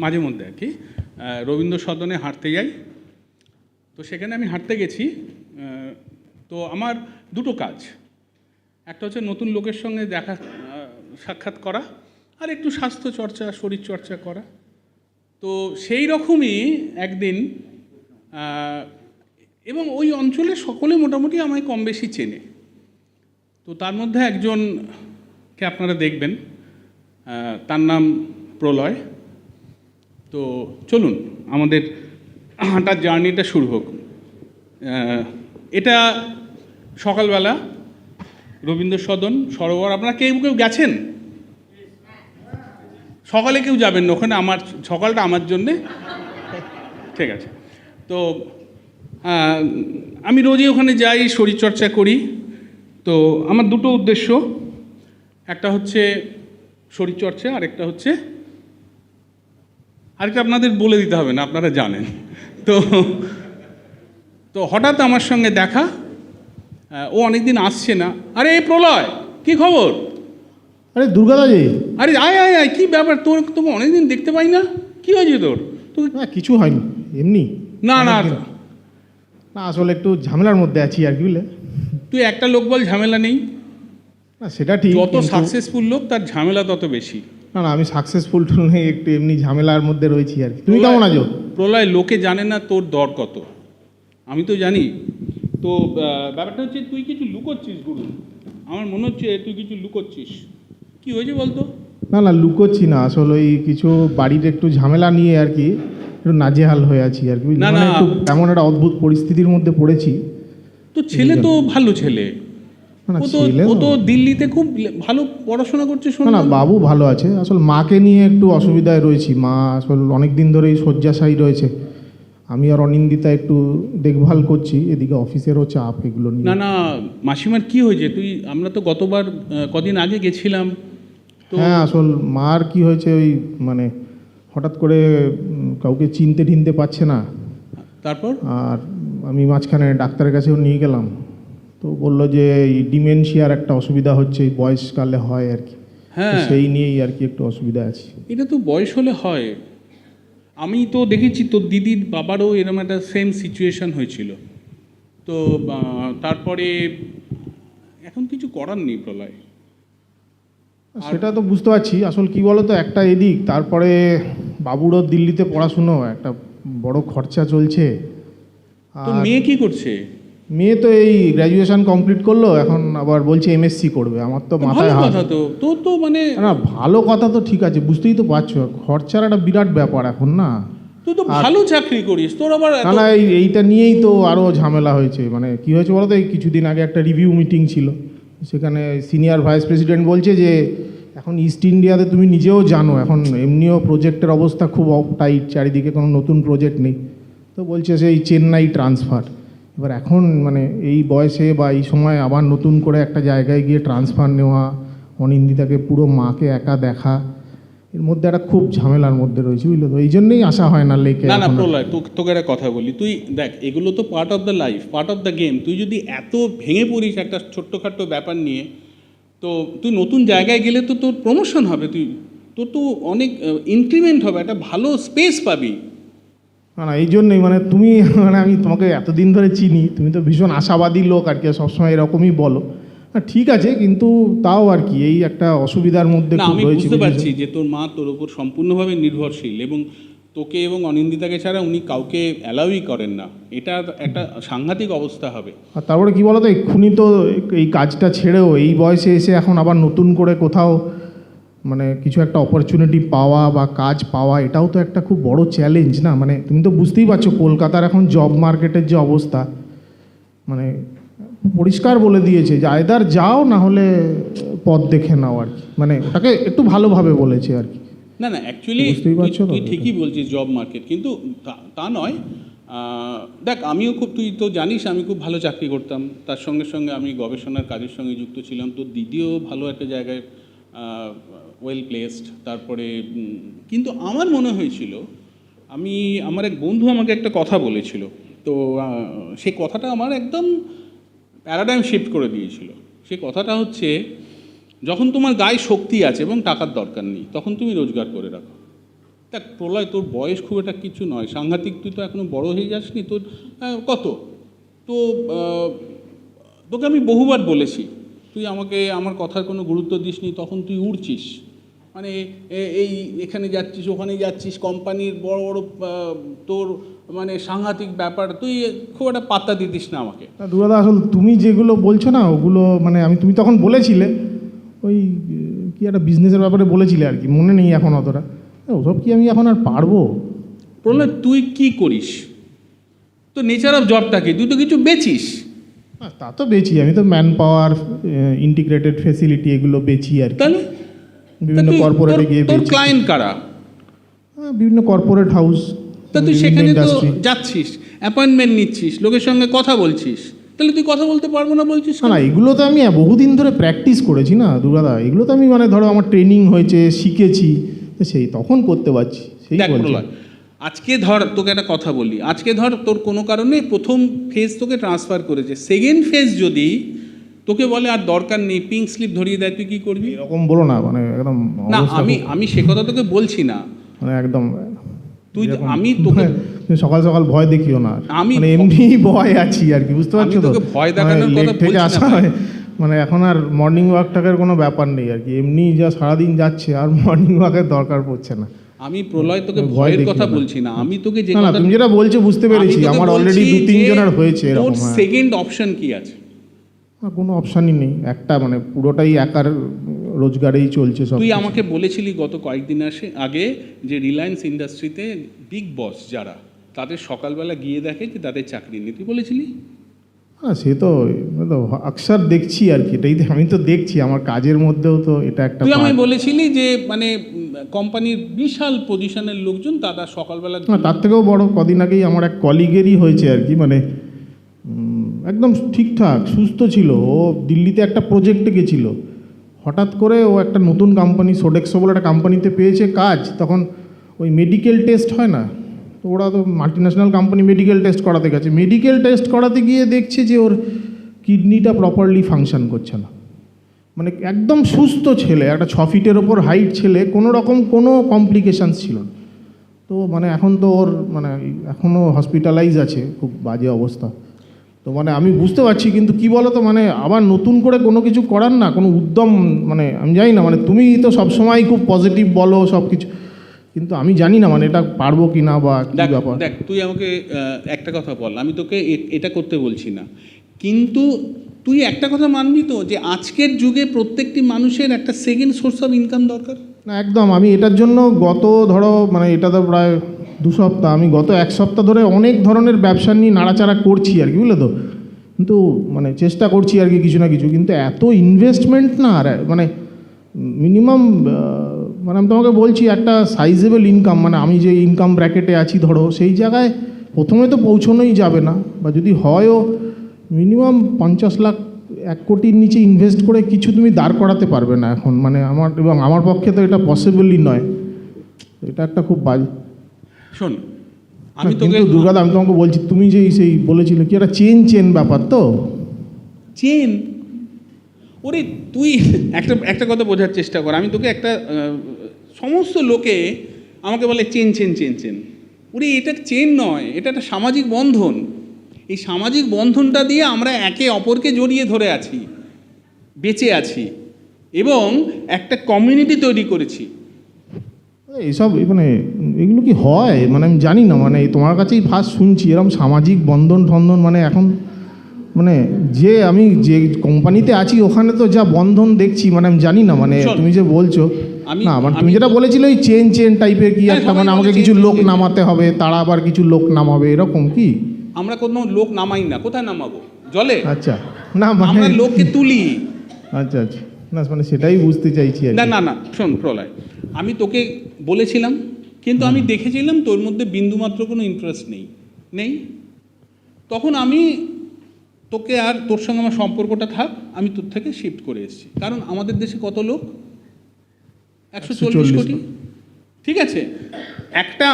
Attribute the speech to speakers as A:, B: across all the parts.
A: মাঝে মধ্যে আর কি রবীন্দ্র সদনে হাঁটতে যাই। তো সেখানে আমি হাঁটতে গেছি। তো আমার দুটো কাজ, একটা হচ্ছে নতুন লোকের সঙ্গে দেখা সাক্ষাৎ করা, আর একটু স্বাস্থ্য চর্চা, শরীর চর্চা করা। তো সেই রকমই একদিন, এবং ওই অঞ্চলে সকলে মোটামুটি আমায় কম বেশি চেনে। তো তার মধ্যে একজনকে আপনারা দেখবেন, তার নাম প্রলয়। তো চলুন আমাদের হাঁটার জার্নিটা শুরু হোক। এটা সকালবেলা রবীন্দ্র সদন সরোবর। আপনারা কেউ কেউ গেছেন? সকালে কেউ যাবেন না, ওখানে সকালটা আমার জন্যে। ঠিক আছে। তো আমি রোজই ওখানে যাই, শরীরচর্চা করি। তো আমার দুটো উদ্দেশ্য, একটা হচ্ছে শরীরচর্চা, আরেকটা আপনাদের বলে দিতে হবে না, আপনারা জানেন। তো হঠাৎ আমার সঙ্গে দেখা, ও অনেকদিন আসছে না। আরে এই প্রলয়, কি খবর?
B: আরে দুর্গাদাজি,
A: আরে আয় আয় আয়, কী ব্যাপার তোকে অনেকদিন দেখতে পাই না, কী হয়েছে তোর?
B: না কিছু হয়নি, এমনি।
A: না না
B: না আসলে একটু ঝামেলার মধ্যে আছি আর কি, বুঝলে।
A: তুই একটা লোক বল ঝামেলা নেই।
B: না সেটা ঠিক,
A: যত সাকসেসফুল লোক তার ঝামেলা তত বেশি।
B: না না আমি সাকসেসফুল নেই, একটু এমনি ঝামেলার মধ্যে রয়েছি আর কি। তুমি কেমন আছো?
A: প্রলয়, লোকে জানে না তোর দর কত, আমি তো জানি। তো ব্যাপারটা হচ্ছে তুই কিছু লুকোচ্ছিস গুরু, আমার মনে হচ্ছে তুই কিছু লুকোচ্ছিস। কি হয়েছে বলতো?
B: না না লুকোচ্ছি না, আসলে ওই কিছু বাড়ির একটু ঝামেলা নিয়ে আর কি একটু নাজেহাল হয়ে আছি আর কি।
A: না
B: মানে
A: না,
B: একটু এমন একটা অদ্ভুত পরিস্থিতির মধ্যে পড়েছি।
A: তো ছেলে তো ভালো ছেলে, ও তো দিল্লিতে খুব ভালো পড়াশোনা করছে।
B: না না বাবু ভালো আছে, আসলে মাকে নিয়ে একটু অসুবিধায় রয়েছি। মা আসলে অনেক দিন ধরেই শয্যাশায়ী রয়েছে, আমি আর অনিন্দিতা একটু দেখভাল করছি, এদিকে অফিসেরও চাপ এগুলো নিয়ে।
A: না না মাসিমার কি হয়েছে? আমরা তো গতবার কদিন আগে গেছিলাম তো।
B: হ্যাঁ আসল মার কি হয়েছে, ওই মানে হঠাৎ করে কাউকে চিনতে ঠিনতে পারছে না।
A: তারপর
B: আর আমি মাঝখানে ডাক্তারের কাছেও নিয়ে গেলাম, তো বললো যে এই ডিমেনশিয়ার একটা অসুবিধা হচ্ছে, এই বয়সকালে হয় আর কি।
A: হ্যাঁ,
B: সেই নিয়েই আর কি একটু অসুবিধা আছে।
A: এটা তো বয়স হলে হয়। আমি তো দেখেছি তোর দিদির বাবারও এরকম একটা সেম সিচুয়েশন হয়েছিল। তো তারপরে এখন কিছু করার নেই প্রলয়।
B: সেটা তো বুঝতে পারছি, আসল কি বলো তো, একটা এদিক, তারপরে বাবুরও দিল্লিতে পড়াশুনো, একটা বড় খরচা চলছে।
A: তো মেয়ে কি করছে?
B: মেয়ে তো এই গ্র্যাজুয়েশন কমপ্লিট করলো, এখন আবার বলছে এমএসসি করবে। আমার তো মাথায় হাত।
A: কথা তো তোর তো মানে,
B: না ভালো কথা তো ঠিক আছে, বুঝতেই তো পারছো, খরচার একটা বিরাট ব্যাপার এখন না।
A: তুই তো ভালো চাকরি করিস, তোর আবার
B: না না এইটা নিয়েই তো আরও ঝামেলা হয়েছে। মানে কি হয়েছে বলো তো, এই কিছুদিন আগে একটা রিভিউ মিটিং ছিল, সেখানে সিনিয়র ভাইস প্রেসিডেন্ট বলছে যে এখন ইস্ট ইন্ডিয়াতে তুমি নিজেও জানো এখন এমনিও প্রজেক্টের অবস্থা খুব টাইট, চারিদিকে কোনো নতুন প্রজেক্ট নেই। তো বলছে সেই চেন্নাই ট্রান্সফার। এবার এখন মানে এই বয়সে বা এই সময় আবার নতুন করে একটা জায়গায় গিয়ে ট্রান্সফার নেওয়া, অনিন্দিতাকে পুরো মাকে একা দেখা, এর মধ্যে একটা খুব ঝামেলার মধ্যে রয়েছে, বুঝলো তো। এই জন্যই আসা হয় না লেকে।
A: না না প্রলয়, তোকে একটা কথা বলি, তুই দেখ এগুলো তো part of the life, part of the game. তুই যদি এত ভেঙে পড়িস একটা ছোট্টখাট্টো ব্যাপার নিয়ে, তো তুই নতুন জায়গায় গেলে তো তোর প্রমোশন হবে, তোর তো অনেক ইনক্রিমেন্ট হবে, একটা ভালো স্পেস পাবি।
B: না না এই জন্যই মানে তুমি মানে আমি তোমাকে এতদিন ধরে চিনি, তুমি তো ভীষণ আশাবাদী লোক আর কি, সবসময় এরকমই বলো। ঠিক আছে, কিন্তু তাও আর কি এই একটা অসুবিধার মধ্যে
A: না,
B: খুব
A: আমি
B: রয়েছে।
A: বুঝতে পারছি যে তোর মা তোর উপর সম্পূর্ণভাবে নির্ভরশীল, এবং তোকে এবং অনিন্দিতাকে ছাড়া উনি কাউকে অ্যালাউই করেন না। এটা একটা সাংঘাতিক অবস্থা হবে।
B: আর তারপরে কি বলো তো, এক্ষুনি তো এই কাজটা ছেড়েও এই বয়সে এসে এখন আবার নতুন করে কোথাও মানে কিছু একটা অপরচুনিটি পাওয়া বা কাজ পাওয়া, এটাও তো একটা খুব বড় চ্যালেঞ্জ না। মানে তুমি তো বুঝতেই পারছো কলকাতার এখন জব মার্কেটের যে অবস্থা, মানে পরিষ্কার বলে দিয়েছে যে আয়দার যাও না হলে পথ দেখে নাও আর কি। মানে ওটাকে একটু ভালোভাবে বলেছে আর কি।
A: না না অ্যাকচুয়ালি তুই ঠিকই বলছিস জব মার্কেট, কিন্তু তা নয়। দেখ আমিও তুই তো জানিস আমি খুব ভালো চাকরি করতাম, তার সঙ্গে সঙ্গে আমি গবেষণার কাজের সঙ্গে যুক্ত ছিলাম। তোর দিদিও ভালো একটা জায়গায় ওয়েল প্লেসড। তারপরে কিন্তু আমার মনে হয়েছিল, আমার এক বন্ধু আমাকে একটা কথা বলেছিল, তো সেই কথাটা আমার একদম প্যারাডাইম শিফট করে দিয়েছিল। সে কথাটা হচ্ছে, যখন তোমার গায়ে শক্তি আছে এবং টাকার দরকার নেই, তখন তুমি রোজগার করে রাখো। দেখ প্রলয়, তোর বয়স খুব একটা কিছু নয়, সাংঘাতিক, তুই তো এখনো বড় হয়ে যাসনি। তোর কত তো তোকে আমি বহুবার বলেছি, তুই আমাকে আমার কথার কোনো গুরুত্ব দিসনি, তখন তুই উড়ছিস, মানে এই এখানে যাচ্ছিস ওখানে যাচ্ছিস, কোম্পানির বড় বড় তোর মানে সাংঘাতিক ব্যাপার, তুই খুব একটা পাত্তা দিতিস না আমাকে।
B: দুর্গাদা আসলে তুমি যেগুলো বলছো না ওগুলো মানে তুমি তখন বলেছিলে ওই কি একটা বিজনেসের ব্যাপারে বলেছিলে আর কি, মনে নেই এখন অতটা। ওসব কি আমি এখন আর পারবো?
A: প্রলয়, তুই কি করিস? তো নেচার অফ জবটা কি? তুই তো কিছু বেচিস।
B: তা তো বেচি, আমি তো ম্যান পাওয়ার, ইন্টিগ্রেটেড ফেসিলিটি এগুলো বেচি আর কি।
A: তাহলে
B: বিভিন্ন কর্পোরেটে গিয়ে
A: তোর
B: বেচি।
A: ক্লায়েন্ট কারা?
B: বিভিন্ন কর্পোরেট হাউস।
A: তা তুই সেখানে তো যাচ্ছিস, অ্যাপয়েন্টমেন্ট নিচ্ছিস, লোকের সঙ্গে কথা বলছিস, তাহলে তুই কথা বলতে পারবো না বলছিস?
B: না এগুলো তো আমি বহুদিন ধরে প্র্যাকটিস করেছি না দুর্গাদা, এগুলো তো আমি মানে ধরো আমার ট্রেনিং হয়েছে, শিখেছি, তো সেই তখন করতে পারছি। সেই
A: প্রলয়, আজকে ধর তোকে একটা কথা বলি, আজকে ধর তোর কোনো কারণে প্রথম ফেজ তোকে ট্রান্সফার করেছে, সেকেন্ড ফেজ যদি তোকে বলে আর দরকার নেই, পিঙ্ক স্লিপ ধরিয়ে দেয়, তুই কি করবি?
B: এরকম বলো না, মানে একদম
A: না, আমি সে কথা তোকে বলছি না,
B: মানে একদম
A: তুই আমি তোকে
B: সকাল সকাল ভয় দেখিও না,
A: আমি
B: মানে এমনি ভয় আছি আর কি, বুঝতে পারছো তো?
A: তোকে ভয় দেখানোর কথা
B: থেকে
A: বলছি
B: আসা
A: না,
B: হয় মানে এখন আর মর্নিং ওয়াকটাকের কোনো ব্যাপার নেই আর কি, এমনি যা সারাদিন যাচ্ছে আর মর্নিং ওয়াকের দরকার পড়ছে না।
A: আমি প্রলয় তোকে ভয়ের কথা বলছি না, আমি তোকে যে
B: কথা তুমি যেটা বলছো বুঝতে পেরেছি, আমার অলরেডি 2-3 জনের হয়েছে এরকম।
A: সেকেন্ড অপশন কি আছে?
B: কোনো অপশনই নেই, একটা মানে পুরোটাই একার রোজগারেই চলছে সব।
A: তুই আমাকে বলেছিলি গত কয়েকদিন আগে যে রিলায়েন্স ইন্ডাস্ট্রিতে বিগ বস যারা, তাদের সকালবেলা গিয়ে দেখে যে তাদের চাকরি নেই, তুই বলেছিলি?
B: হ্যাঁ সে তো আকসার দেখছি আর কি, এটাই আমি তো দেখছি আমার কাজের মধ্যেও তো এটা একটা।
A: তুই আমায় বলেছিলি যে মানে কোম্পানির বিশাল পজিশনের লোকজন তারা সকালবেলা।
B: তার থেকেও বড়, কদিন আগেই আমার এক কলিগেরই হয়েছে আর কি, মানে একদম ঠিকঠাক সুস্থ ছিল, ও দিল্লিতে একটা প্রজেক্টে গেছিল, হঠাৎ করে ও একটা নতুন কোম্পানি সোডেক্সো বলে একটা কোম্পানিতে পেয়েছে কাজ, তখন ওই মেডিকেল টেস্ট হয় না, তো ওরা তো মাল্টিন্যাশনাল কোম্পানি মেডিকেল টেস্ট করাতে গেছে, মেডিকেল টেস্ট করাতে গিয়ে দেখছে যে ওর কিডনিটা প্রপারলি ফাংশন করছে না, মানে একদম সুস্থ ছেলে, একটা 6 ফিটের ওপর হাইট ছেলে, কোনো রকম কোনো কমপ্লিকেশানস ছিল না। তো মানে এখন তো ওর মানে এখনও হসপিটালাইজ আছে, খুব বাজে অবস্থা। তো মানে আমি বুঝতে পারছি, কিন্তু কি বলো তো, মানে আবার নতুন করে কোনো কিছু করার না কোনো উদ্যম, মানে আমি জানি না, মানে তুমি তো সবসময় খুব পজিটিভ বলো সব কিছু, কিন্তু আমি জানি না মানে এটা পারবো কি না বা কী ব্যাপার।
A: দেখ তুই আমাকে একটা কথা বল, আমি তোকে এটা করতে বলছি না, কিন্তু তুই একটা কথা মানবি তো যে আজকের যুগে প্রত্যেকটি মানুষের একটা সেকেন্ড সোর্স অফ ইনকাম দরকার?
B: না একদম, আমি এটার জন্য গত ধরো মানে এটা তো প্রায় 2 সপ্তাহ, আমি গত 1 সপ্তাহ ধরে অনেক ধরনের ব্যবসা নিয়ে নাড়াচাড়া করছি আর কি, বুঝলে তো, কিন্তু মানে চেষ্টা করছি আর কি কিছু না কিছু, কিন্তু এত ইনভেস্টমেন্ট না, আর মানে মিনিমাম মানে আমি তোমাকে বলছি একটা সাইজেবল ইনকাম, মানে আমি যে ইনকাম ব্র্যাকেটে আছি ধরো সেই জায়গায় প্রথমে তো পৌঁছনোই যাবে না, বা যদি হয়ও মিনিমাম 50 লাখ 1 কোটির নিচে ইনভেস্ট করে কিছু তুমি দাঁড় করাতে পারবে না এখন, মানে আমার পক্ষে তো এটা পসিবলই নয়, এটা একটা খুব বাজে।
A: শোন আমি তোকে
B: দুর্গাদা, আমি তোমাকে বলছি, তুমি যে সেই বলেছিলে কি একটা চেন ব্যাপার, তো
A: চেন, ওরে তুই একটা কথা বোঝার চেষ্টা কর, আমি তোকে একটা সমস্ত লোকে আমাকে বলে চেন, ওরে এটা চেন নয়, এটা একটা সামাজিক বন্ধন, এই সামাজিক বন্ধনটা দিয়ে আমরা একে অপরকে জড়িয়ে ধরে আছি, বেঁচে আছি এবং একটা কমিউনিটি তৈরি করেছি।
B: এইসব মানে এগুলো কি হয় মানে আমি জানি না, মানে তোমার কাছেই ফার্স্ট শুনছি এরকম সামাজিক বন্ধন মানে এখন মানে আমি যে কোম্পানিতে আছি ওখানে তো যা বন্ধন দেখছি, মানে আমি জানি না, মানে তুমি যে বলছো না, মানে তুমি যেটা বলেছিলে ওই চেন টাইপের কি একটা, মানে আমাকে কিছু লোক নামাতে হবে, তারা আবার কিছু লোক নামাবে, এরকম কি?
A: আমরা কোনো লোক নামাই না, কোথায় নামাবো? জলে?
B: আচ্ছা, না
A: আমরা লোককে তুলি।
B: আচ্ছা না মানে সেটাই বুঝতে চাইছি।
A: না শোন প্রলয়, আমি তোকে বলেছিলাম, কিন্তু আমি দেখেছিলাম তোর মধ্যে বিন্দুমাত্র কোনো ইন্টারেস্ট নেই, তখন আমি তোকে আর তোর সঙ্গে আমার সম্পর্কটা থাক, আমি তোর থেকে শিফট করে এসেছি, কারণ আমাদের দেশে কত লোক? 140 কোটি, ঠিক আছে?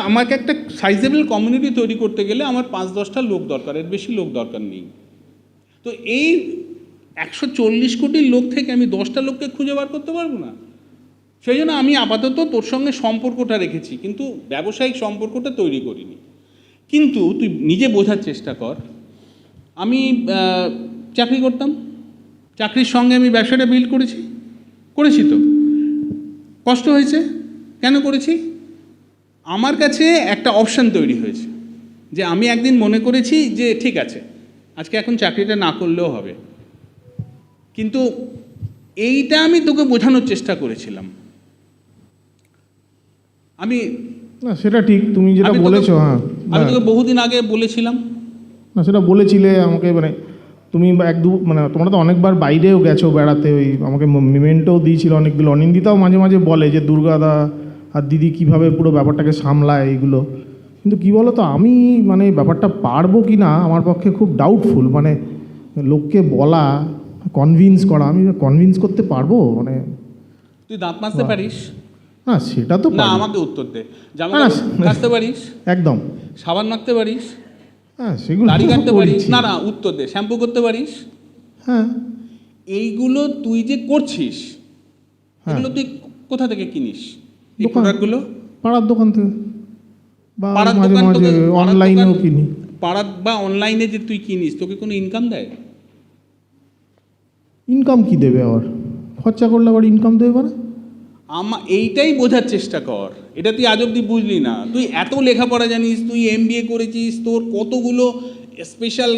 A: আমাকে একটা সাইজেবল কমিউনিটি তৈরি করতে গেলে আমার 5-10টা লোক দরকার, এর বেশি লোক দরকার নেই। তো এই 140 কোটির লোক থেকে আমি 10টা লোককে খুঁজে বার করতে পারবো না? সেই জন্য আমি আপাতত তোর সঙ্গে সম্পর্কটা রেখেছি, কিন্তু ব্যবসায়িক সম্পর্কটা তৈরি করিনি। কিন্তু তুই নিজে বোঝার চেষ্টা কর, আমি চাকরি করতাম, চাকরির সঙ্গে আমি ব্যবসাটা বিল্ড করেছি তো। কষ্ট হয়েছে, কেন করেছি? আমার কাছে একটা অপশান তৈরি হয়েছে, যে আমি একদিন মনে করেছি যে ঠিক আছে, আজকে এখন চাকরিটা না করলেও হবে। কিন্তু এইটা আমি তোকে বোঝানোর চেষ্টা করেছিলাম। আমি
B: না সেটা ঠিক, তুমি যেটা বলেছো, হ্যাঁ
A: আমি তোকে বহুদিন আগে বলেছিলাম।
B: না সেটা বলেছিলে আমাকে, মানে তুমি মানে তোমরা তো অনেকবার বাইরেও গেছো বেড়াতে, ওই আমাকে মেমেন্টও দিয়েছিল অনেকগুলো। অনিন্দিতাও মাঝে মাঝে বলে যে দুর্গাদা আর দিদি কীভাবে পুরো ব্যাপারটাকে সামলায় এইগুলো। কিন্তু কী বলো তো, আমি মানে ব্যাপারটা পারবো কি না আমার পক্ষে খুব ডাউটফুল। মানে লোককে বলা, কনভিন্স করা, আমি কনভিন্স করতে পারবো? মানে
A: তুই দাঁত মাজতে পারিস?
B: না সেটা তো
A: না, আমাকে উত্তর দে। জামা কাচতে পারিস?
B: একদম।
A: সাবান মাখতে পারিস?
B: হ্যাঁ সেগুলো
A: দাড়ি কাটতে পারিস? না না, উত্তর দে। শ্যাম্পু করতে পারিস?
B: হ্যাঁ।
A: এইগুলো তুই যে করছিস, এগুলো তুই কোথা থেকে কিনিস এই প্রোডাক্টগুলো?
B: পাড়ার দোকান থেকে, বা
A: পাড়ার
B: মাঝে
A: দোকান
B: মাঝে অনলাইনেও কিনি।
A: পাড়ার বা অনলাইনে যে তুই কিনিস, তোকে কোনো ইনকাম দেয়?
B: ইনকাম কি দেবে আবার? খরচা করলে আবার ইনকাম দেবে মানে?
A: এইটাই বোঝার চেষ্টা কর, এটা তুই আজ অব্দি বুঝলি না। তুই এত লেখাপড়া জানিস, তুই MBA করেছিস, তোর কতগুলো স্পেশাল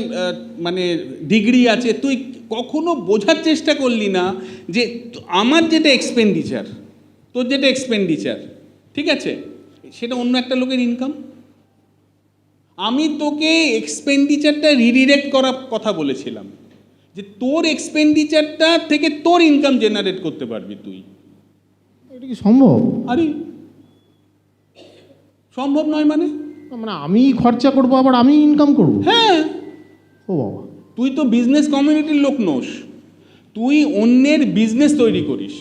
A: মানে ডিগ্রি আছে, তুই কখনো বোঝার চেষ্টা করলি না যে আমার যেটা এক্সপেন্ডিচার, তোর যেটা এক্সপেন্ডিচার, ঠিক আছে, সেটা অন্য একটা লোকের ইনকাম। আমি তোকে এক্সপেন্ডিচারটা রিডিরেক্ট করার কথা বলেছিলাম, যে তোর এক্সপেন্ডিচারটা থেকে তোর ইনকাম জেনারেট করতে পারবি তুই।
B: এটা কি সম্ভব?
A: আরে সম্ভব নয় মানে?
B: মানে আমি খরচা করবো আবার আমি ইনকাম করব?
A: হ্যাঁ।
B: ও বাবা,
A: তুই তো বিজনেস কমিউনিটির লোক নোস, তুই অন্যের বিজনেস তৈরি করিস।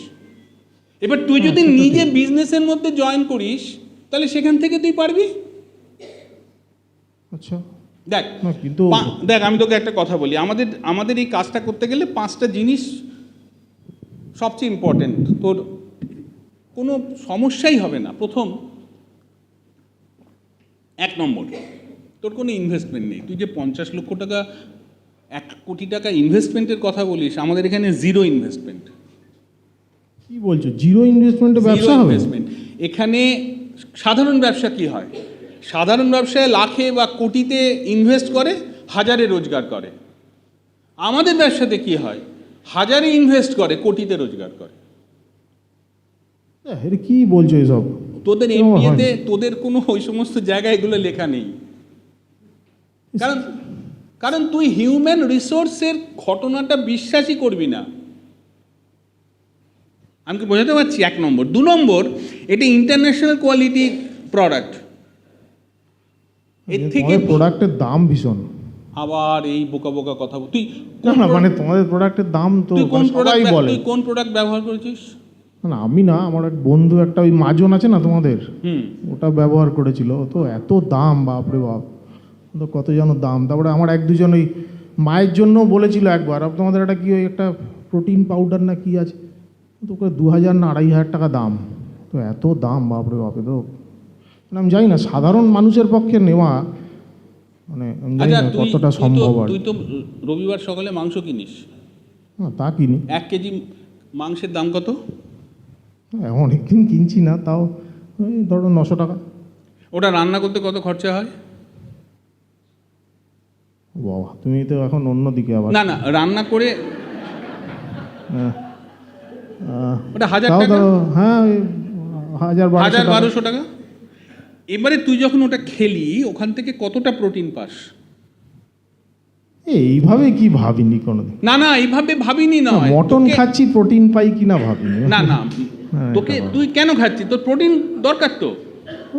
A: এবার তুই যদি নিজে বিজনেসের মধ্যে জয়েন করিস, তাহলে সেখান থেকে তুই পারবি।
B: আচ্ছা
A: দেখ,
B: কিন্তু
A: দেখ আমি তোকে একটা কথা বলি, আমাদের এই কাজটা করতে গেলে 5টা জিনিস সবচেয়ে ইম্পর্টেন্ট, তোর কোনো সমস্যাই হবে না। প্রথম, 1 নম্বর, তোর কোনো ইনভেস্টমেন্ট নেই। তুই যে 50 লক্ষ টাকা 1 কোটি টাকা ইনভেস্টমেন্টের কথা বলিস, আমাদের এখানে 0 ইনভেস্টমেন্ট।
B: কি বলছো? 0 ইনভেস্টমেন্টে ব্যবসা হবে?
A: এখানে সাধারণ ব্যবসা কি হয়? সাধারণ ব্যবসায় লাখে বা কোটিতে ইনভেস্ট করে, হাজারে রোজগার করে। আমাদের ব্যবসাতে কি হয়? হাজারে ইনভেস্ট করে, কোটিতে রোজগার করে।
B: এটা কি বলছো এসব?
A: তোদের এমবিএতে তোদের কোনো ওই সমস্ত জায়গায় এগুলো লেখা নেই। কারণ তুই হিউম্যান রিসোর্সের ঘটনাটা বিশ্বাসই করবি না। আমি কি বোঝাতে পারছি? 1 নম্বর। 2 নম্বর, এটা ইন্টারন্যাশনাল কোয়ালিটি প্রোডাক্ট। এর থেকে
B: প্রোডাক্টের দাম ভীষণ।
A: আবার এই বোকা বোকা কথা তুই
B: না, মানে তোমাদের প্রোডাক্টের দাম তো সবাই বলে।
A: তুই কোন প্রোডাক্ট ব্যবহার করেছিস?
B: না আমি না, আমার এক বন্ধু একটা ওই মাজন আছে না তোমাদের, ওটা ব্যবহার করেছিল। তো এত দাম, বাপরে বাপ, তো কত যেন দাম। তারপরে আমার 1-2 জন ওই মায়ের জন্য বলেছিল একবার, তোমাদের একটা কি ওই একটা প্রোটিন পাউডার না কি আছে, তো 2000 না 2500 টাকা দাম। তো এত দাম, বাপরে বাপে। তো মানে আমি জানি না সাধারণ মানুষের পক্ষে নেওয়া, মানে আমি জানি না কতটা সম্ভব। আর
A: তুই তো রবিবার সকালে মাংস কিনিস?
B: হ্যাঁ তা কিনি।
A: 1 কেজি মাংসের দাম কত?
B: অনেকদিন কিনছি না, তাও ওই ধরো 900 টাকা।
A: ওটা রান্না করতে কত খরচা হয়?
B: বাবা, তুমি তো এখন অন্যদিকে আবার।
A: না না, রান্না করে ওটা 1000 টাকা।
B: হ্যাঁ,
A: 1000-1200 টাকা। এবারে তুই যখন ওটা খেলি, ওখান থেকে কতটা প্রোটিন পাস?
B: এইভাবে কি ভাবিনি কোনোদিন।
A: না না, এইভাবে ভাবিনি নয়।
B: মটন খাচ্ছি, প্রোটিন পাই কিনা ভাবিনি।
A: না না, তোকে তুই কেন খাচ্ছিস? তোর প্রোটিন দরকার তো।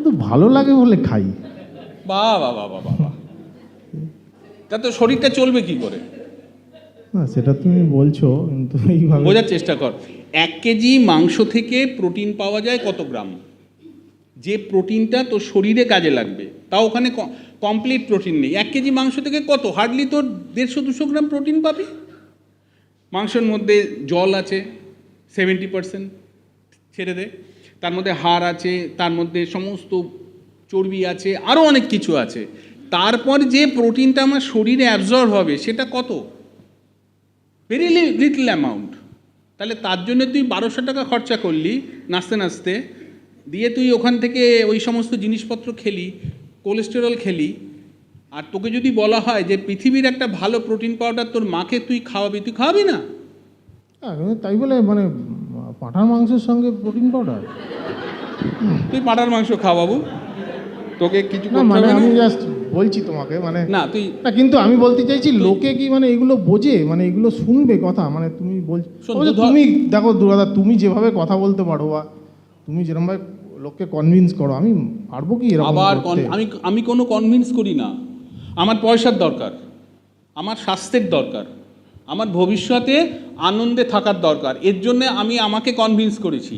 B: তো ভালো লাগে বলে খাই।
A: বাহ বাহ বাহ বাহ বাহ, তা তো শরীরটা চলবে কি করে?
B: না সেটা তুমি বলছো, কিন্তু এইভাবে
A: বোঝার চেষ্টা কর। 1 কেজি মাংস থেকে প্রোটিন পাওয়া যায় কত গ্রাম? যে প্রোটিনটা তোর শরীরে কাজে লাগবে, তাও ওখানে কমপ্লিট প্রোটিন নেই। 1 কেজি মাংস থেকে কত, হার্ডলি তোর 150-200 গ্রাম প্রোটিন পাবি। মাংসের মধ্যে জল আছে 70%, ছেড়ে দে। তার মধ্যে হাড় আছে, তার মধ্যে সমস্ত চর্বি আছে, আরও অনেক কিছু আছে। তারপর যে প্রোটিনটা আমার শরীরে অ্যাবজর্ব হবে সেটা কত? Very little amount. তাহলে তার জন্য তুই 1200 টাকা খরচা করলি নাচতে নাচতে, দিয়ে তুই ওখান থেকে ওই সমস্ত জিনিসপত্র খেলি, কোলেস্টেরল খেলি, আর তোকে যদি বলা হয় যে পৃথিবীর একটা ভালো প্রোটিন পাউডার তোর মাকে তুই খাওয়াবি, তুই খাওয়াবি না?
B: হ্যাঁ, তাই বলে মানে পাঁঠার মাংসের সঙ্গে প্রোটিন পাউডার?
A: তুই পাঁঠার মাংস খাওয়াবো, তোকে কিছু
B: না
A: করতে
B: মানে
A: হবে না।
B: আমি জাস্ট বলছি তোমাকে, মানে
A: না তুই
B: না, কিন্তু আমি বলতে চাইছি লোকে কি মানে এগুলো বোঝে, মানে এগুলো শুনবে কথা, মানে তুমি বলছো
A: শোন,
B: অবশ্য তুমি দেখো দুরাদা, তুমি যেভাবে কথা বলতে পারো বা তুমি যেরকমভাবে লোককে কনভিন্স করো, আমি পারবো কি এরকম
A: আবার
B: করতে?
A: আমি কোনো কনভিন্স করি না। আমার পয়সার দরকার, আমার স্বাস্থ্যের দরকার, আমার ভবিষ্যতে আনন্দে থাকার দরকার। এর জন্যে আমি আমাকে কনভিন্স করেছি।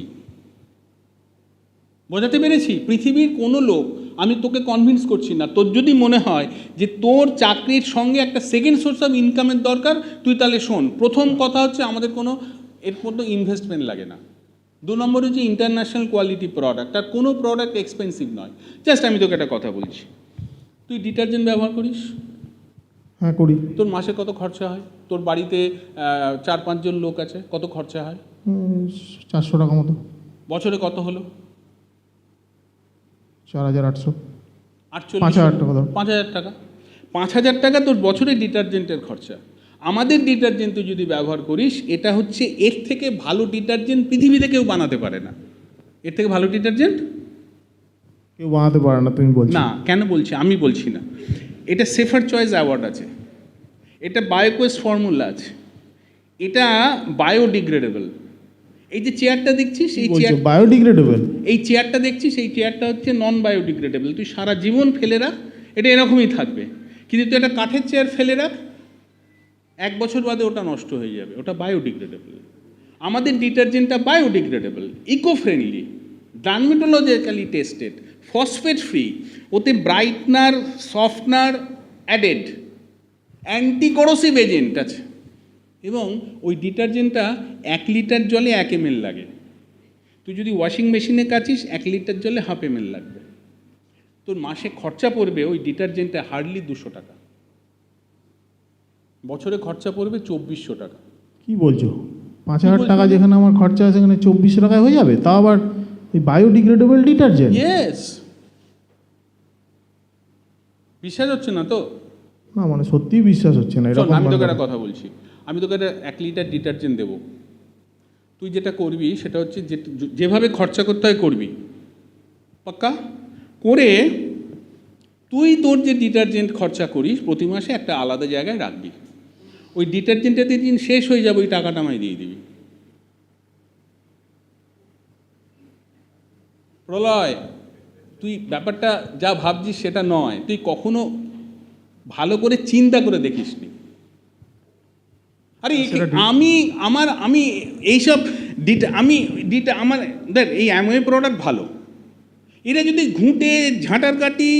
A: বোঝাতে পেরেছি? পৃথিবীর কোনো লোক, আমি তোকে কনভিন্স করছি না। তোর যদি মনে হয় যে তোর চাকরির সঙ্গে একটা সেকেন্ড সোর্স অফ ইনকামের দরকার, তুই তাহলে শোন। প্রথম কথা হচ্ছে আমাদের কোনো এর মধ্যে ইনভেস্টমেন্ট লাগে না। 2 নম্বর হচ্ছে ইন্টারন্যাশনাল কোয়ালিটি প্রোডাক্ট, আর কোনো প্রোডাক্ট এক্সপেন্সিভ নয়। জাস্ট আমি তোকে একটা কথা বলছি, তুই ডিটারজেন্ট ব্যবহার করিস?
B: হ্যাঁ করি।
A: তোর মাসে কত খরচা হয়? তোর বাড়িতে 4-5 জন লোক আছে, কত খরচা হয়?
B: 400 টাকা মতো।
A: বছরে কত হলো?
B: 4800।
A: 48
B: 5,000 টাকা ধর।
A: 5,000 টাকা। 5,000 টাকা তোর বছরে ডিটারজেন্টের খরচা। আমাদের ডিটারজেন্ট তুই যদি ব্যবহার করিস, এটা হচ্ছে এর থেকে ভালো ডিটারজেন্ট পৃথিবীতে কেউ বানাতে পারে না। এর থেকে ভালো ডিটারজেন্ট
B: কেউ বানাতে পারে না তুমি বলছো?
A: না। কেন বলছি? আমি বলছি না। এটা সেফার চয়েস অ্যাওয়ার্ড আছে, এটা বায়োকোয়েস্ট ফর্মুলা আছে, এটা বায়োডিগ্রেডেবল। এই যে চেয়ারটা দেখছিস, এই চেয়ার
B: বায়োডিগ্রেডেবল,
A: এই চেয়ারটা দেখছিস, এই চেয়ারটা হচ্ছে নন বায়োডিগ্রেডেবল। তুই সারা জীবন ফেলে রাখ, এটা এরকমই থাকবে। কিন্তু তুই একটা কাঠের চেয়ার ফেলে রাখ, 1 বছর বাদে ওটা নষ্ট হয়ে যাবে। ওটা বায়োডিগ্রেডেবল। আমাদের ডিটারজেন্টটা biodegradable, eco friendly, dermatologically tested, phosphate free, ওতে brightener, softener added, anti corrosive agent আছে। এবং ওই ডিটারজেন্টটা 1 লিটার জলে 1 ml লাগে। তুই যদি ওয়াশিং মেশিনে কাচিস 1 লিটার জলে 1/2 ml লাগবে। তোর মাসে খরচা পড়বে ওই ডিটারজেন্টে হার্ডলি 200 টাকা, বছরে খরচা পড়বে 2400 টাকা।
B: কি বলছো? 5,000 টাকা যেখানে আমার খরচা আছে সেখানে 2400 টাকায় হয়ে যাবে, তাও আবার এই বায়োডিগ্রেডেবল ডিটারজেন্ট?
A: ইয়েস। বিশ্বাস হচ্ছে না তো?
B: না মানে সত্যিই বিশ্বাস হচ্ছে না।
A: শোন,
B: এরকম
A: আমি তোকে
B: মানে-
A: একটা কথা বলছি। আমি তোকে একটা 1 লিটার ডিটারজেন্ট দেবো। তুই যেটা করবি সেটা হচ্ছে যেভাবে খরচা করতে হয় করবি, পাক্কা করে তুই তোর যে ডিটারজেন্ট খরচা করিস প্রতি মাসে একটা আলাদা জায়গায় রাখবি। ওই ডিটারজেন্টটা যেদিন শেষ হয়ে যাবে ওই টাকাটা আমায় দিয়ে দিবি। প্রলয়, তুই ব্যাপারটা যা ভাবছিস সেটা নয়। তুই কখনো ভালো করে চিন্তা করে দেখিসনি। আরে আমি এইসব আমার দেখ, এই অ্যামওয়ে প্রোডাক্ট ভালো। এরা যদি ঘুঁটে, ঝাঁটার কাঠি,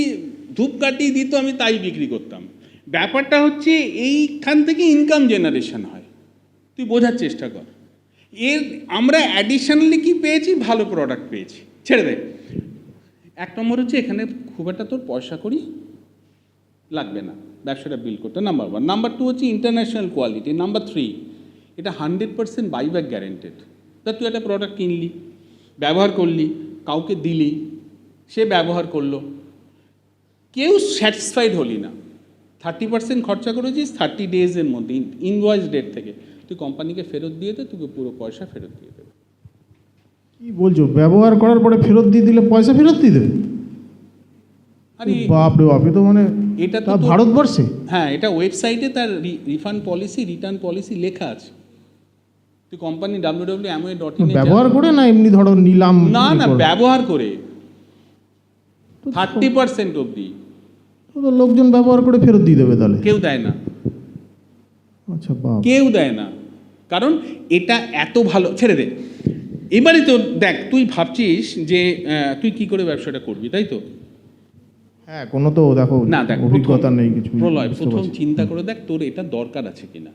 A: ধূপকাঠি দিত আমি তাই বিক্রি করতাম। ব্যাপারটা হচ্ছে এইখান থেকে ইনকাম জেনারেশন হয়। তুই বোঝার চেষ্টা কর। আমরা অ্যাডিশনালি কি পেয়েছি? ভালো প্রোডাক্ট পেয়েছি। ছেড়ে দে। 1 নম্বর হচ্ছে এখানে খুব একটা তোর পয়সা করি লাগবে না ব্যবসাটা বিল করতে, নাম্বার 1। নাম্বার 2 হচ্ছে ইন্টারন্যাশনাল কোয়ালিটি। নাম্বার 3, এটা 100% বাইব্যাক গ্যারেন্টেড। তা তুই একটা প্রোডাক্ট কিনলি, ব্যবহার করলি, কাউকে দিলি, সে ব্যবহার করলো, কেউ স্যাটিসফাইড হলি না, 30% খরচা করেছিস 30 ডেজের মধ্যে ইনভয়েস ডেট থেকে, তুই কোম্পানিকে ফেরত দিয়ে দে, তোকে পুরো পয়সা ফেরত দিয়ে দেবে।
B: কি বলছো? ব্যবহার করার পরে ফেরত দিয়ে দিলে পয়সা ফেরত দিয়ে দেবে?
A: আরে
B: বাপরে বাপ, এ তো মানে
A: এটা তো
B: ভারতবর্ষে?
A: হ্যাঁ, এটা ওয়েবসাইটে তার রিফান্ড পলিসি, রিটার্ন পলিসি লেখা আছে। তুই কোম্পানি www.amway.in
B: ব্যবহার করে না এমনি ধরো নিলাম?
A: না না, ব্যবহার করে 30% অবধি
B: তো লোকজন ব্যবহার করে ফেরত দিয়ে দেবে তাহলে?
A: কেউ দেয় না।
B: আচ্ছা বাপ।
A: কেউ দেয় না, কারণ এটা এত ভালো। ছেড়ে দে। এবারে তো দেখ, তুই ভাবছিস যে তুই কি করে ব্যবসাটা করবি, তাই তো?
B: হ্যাঁ, কোনো তো দেখো
A: না দেখ,
B: অভিজ্ঞতা নেই কিছু।
A: প্রলয়, প্রথম চিন্তা করে দেখ তোর এটা দরকার আছে কিনা।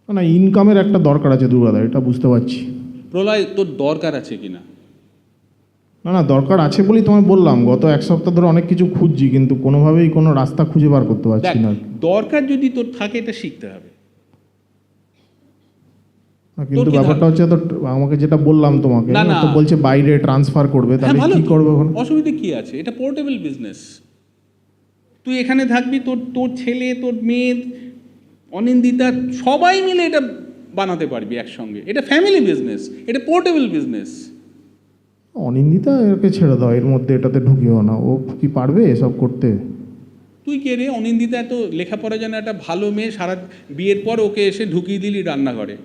B: না, ইনকামের একটা দরকার আছে দুর্গাদা, এটা বুঝতে পারছি।
A: প্রলয় তোর দরকার আছে কিনা?
B: না না, দরকার আছে বলেই তোমায় বললাম, গত এক সপ্তাহ ধরে অনেক কিছু খুঁজছি কিন্তু কোনোভাবেই কোনো রাস্তা খুঁজে বার করতে
A: দেখ,
B: পারছি না।
A: দরকার যদি তোর থাকে এটা শিখতে হবে।
B: কিন্তু
A: তোর কি
B: ব্যাপারটা হচ্ছে, তো আমাকে যেটা বললাম তোমাকে,
A: না, না।
B: তো বলছে বাইরে ট্রান্সফার করবে,
A: হ্যাঁ,
B: তাহলে
A: ভালো
B: কি
A: তো।
B: করবে ওখানে?
A: অসুবিধা কি আছে? এটা পোর্টেবল বিজনেস। তুই এখানে থাকবি, তোর তোর ছেলে, তোর মেয়ে, অনিন্দিতা, সবাই মিলে এটা বানাতে পারবি একসঙ্গে। এটা ফ্যামিলি বিজনেস, এটা পোর্টেবল বিজনেস।
B: অনিন্দিতা একে ছেড়ে দাও, এর মধ্যে এটাতে ঢুকিও না। ও কি পারবে এসব করতে?
A: তুই কে রে? অনিন্দিতা এত লেখাপড়া জানা একটা ভালো মেয়ে, সারা বিয়ের পর ওকে এসে ঢুকিয়ে দিলি রান্নাঘরে।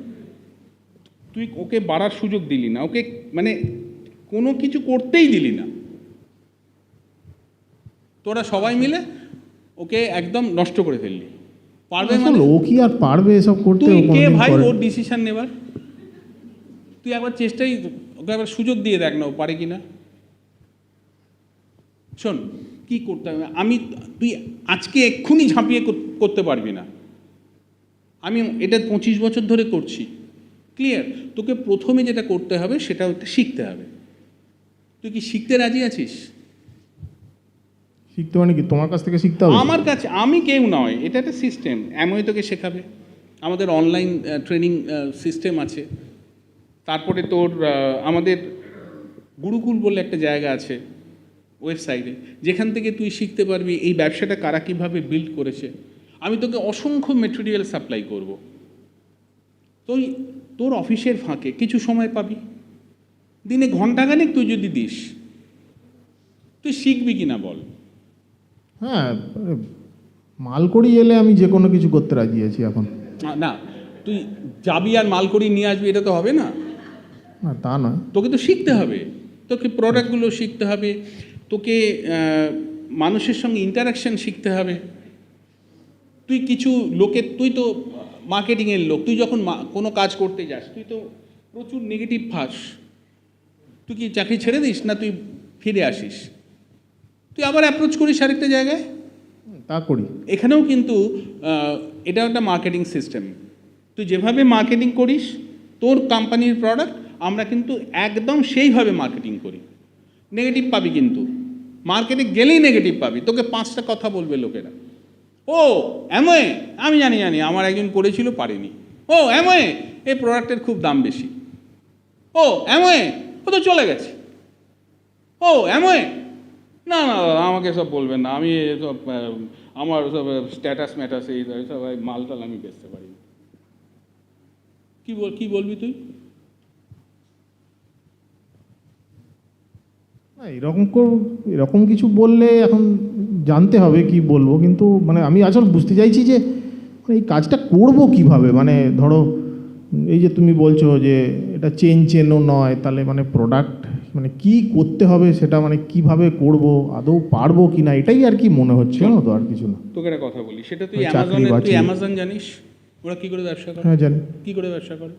A: তুই ওকে বাড়ার সুযোগ দিলি না, ওকে মানে কোনো কিছু করতেই দিলি না। তোরা সবাই মিলে ওকে একদম নষ্ট করে ফেললি। পারবে মানে?
B: আসলে ও কি আর পারবে এসব করতে?
A: তুই
B: ও
A: কে
B: কোনোদিন
A: ভাই
B: করে-
A: ওর ডিসিশন নেবার? তুই একবার চেষ্টাই, ওকে একবার সুযোগ দিয়ে দেখ না ও পারে কি না। শোন, কি করতে হবে তুই আজকে এক্ষুনি ঝাঁপিয়ে করতে পারবি না। আমি এটা 25 বছর ধরে করছি, ক্লিয়ার। তোকে প্রথমে যেটা করতে হবে সেটা হচ্ছে শিখতে হবে। তুই কি শিখতে রাজি আছিস?
B: শিখতে মানে কি, তোমার কাছ থেকে শিখতে হবে?
A: আমার কাছে, আমি কেউ নয়, এটা একটা সিস্টেম। এমনই তোকে শেখাবে। আমাদের অনলাইন ট্রেনিং সিস্টেম আছে। তারপরে তোর আমাদের গুরুকুল বলে একটা জায়গা আছে ওয়েবসাইটে, যেখান থেকে তুই শিখতে পারবি এই ব্যবসাটা কারা কীভাবে বিল্ড করেছে। আমি তোকে অসংখ্য মেটেরিয়াল সাপ্লাই করব। তুই তোর অফিসের ফাঁকে কিছু সময় পাবি, দিনে ঘন্টাখানেক তুই যদি দিস, তুই শিখবি কি না বল?
B: হ্যাঁ, মাল করি এলে আমি যে কোনো কিছু করতে রাজি আছি এখন।
A: না, তুই যাবি আর মাল করি নিয়ে আসবি, এটা তো হবে না।
B: না তা নয়,
A: তোকে তো শিখতে হবে, তোকে প্রোডাক্টগুলো শিখতে হবে, তোকে মানুষের সঙ্গে ইন্টারাকশন শিখতে হবে। তুই কিছু লোকের, তুই তো মার্কেটিংয়ের লোক, তুই যখন কোনো কাজ করতে যাস তুই তো প্রচুর নেগেটিভ ফাঁস। তুই কি চাকরি ছেড়ে দিস না তুই ফিরে আসিস? তুই আবার অ্যাপ্রোচ করিস আরেকটা জায়গায়।
B: তা করি।
A: এখানেও কিন্তু এটা একটা মার্কেটিং সিস্টেম। তুই যেভাবে মার্কেটিং করিস তোর কোম্পানির প্রোডাক্ট, আমরা কিন্তু একদম সেইভাবে মার্কেটিং করি। নেগেটিভ পাবি, কিন্তু মার্কেটে গেলেই নেগেটিভ পাবি। তোকে 5টা কথা বলবে লোকেরা। ও অ্যামওয়ে, আমি জানি আমার একজন করেছিল পারেনি। ও অ্যামওয়ে, এই প্রোডাক্টের খুব দাম বেশি। ও অ্যামওয়ে, ও তো চলে গেছে। ও অ্যামওয়ে, না না আমাকে সব বলবেন না, আমি সব আমার সব স্ট্যাটাস ম্যাটাস এই সব মালটাল আমি বেচতে পারি না। কি বলবি তুই?
B: না এরকম কিছু বললে এখন জানতে হবে কি বলবো, কিন্তু মানে আমি আসলে বুঝতে চাইছি যে মানে এই কাজটা করব কিভাবে। মানে ধরো এই যে তুমি বলছো যে এটা চেনও নয়, তাহলে মানে প্রোডাক্ট মানে কি করতে হবে সেটা মানে কিভাবে করব, আদৌ পারবো কি না, এটাই আর কি মনে হচ্ছে, জানো তো, আর কিছু না।
A: তোকে একটা কথা বলি, সেটা তুই
B: ওই চাকরি বাকরি।
A: অ্যামাজন জানিস ওরা কি করে ব্যবসা করে?
B: হ্যাঁ জানি।
A: কি করে ব্যবসা করে?